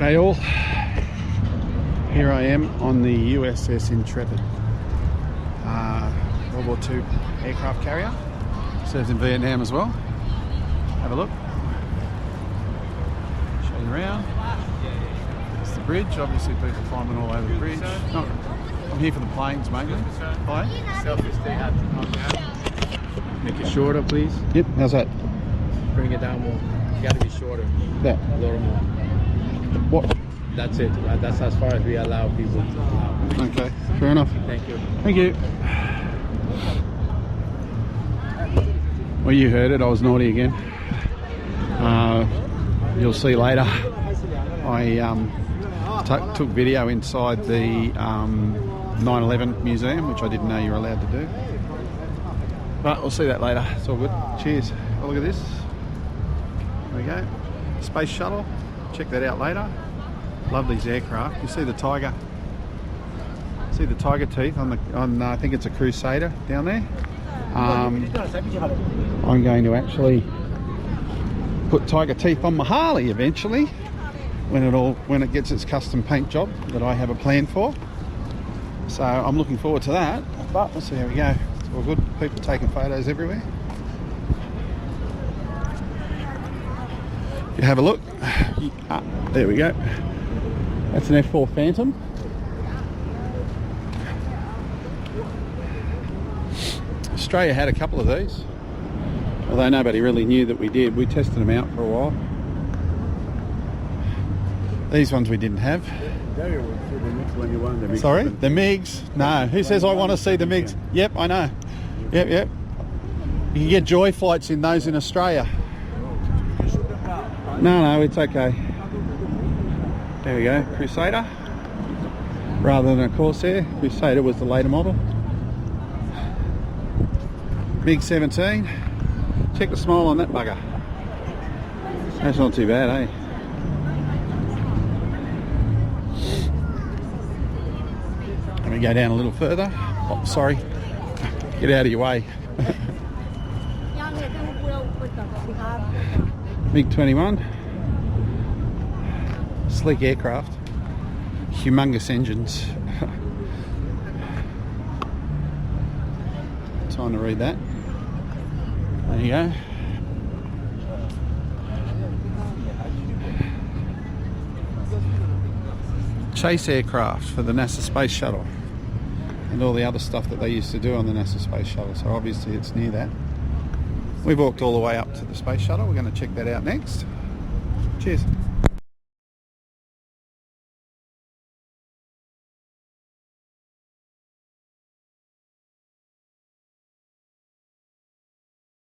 G'day all, here I am on the USS Intrepid, World War II aircraft carrier, served in Vietnam as well. Have a look, show you around. It's the bridge, obviously people climbing all over the bridge. No, I'm here for the planes mainly. Hi. Make it shorter, please. Yep, how's that? Bring it down more. You got to be shorter. That. A little more. What? That's it. That's as far as we allow people to allow. Okay, fair enough. Thank you. Thank you. Well, you heard it, I was naughty again. You'll see later. I took video inside the 9/11 museum, which I didn't know you were allowed to do. But we'll see that later. It's all good. Cheers. Oh, look at this. There we go. Space shuttle. Check that out later. Love these aircraft. You see the tiger. See the tiger teeth on I think it's a Crusader down there. I'm going to actually put tiger teeth on my Harley eventually when it gets its custom paint job that I have a plan for. So I'm looking forward to that. But we'll see how we go. It's all good. People taking photos everywhere. If you have a look, there we go. That's an F4 Phantom. Australia had a couple of these, although nobody really knew that we did. We tested them out for a while. These ones we didn't have. Sorry? The MiGs? No. Who says I want to see the MiGs? Yep, I know. Yep. You can get joy flights in those in Australia. No, it's okay. There we go, Crusader. Rather than a Corsair, Crusader was the later model. MiG-17. Check the smile on that bugger. That's not too bad, eh? Let me go down a little further. Oh, sorry. Get out of your way. MiG-21. Sleek aircraft. Humongous engines. Time to read that. There you go. Chase aircraft for the NASA Space Shuttle and all the other stuff that they used to do on the NASA Space Shuttle, so obviously it's near that. We've walked all the way up to the Space Shuttle. We're going to check that out next. Cheers.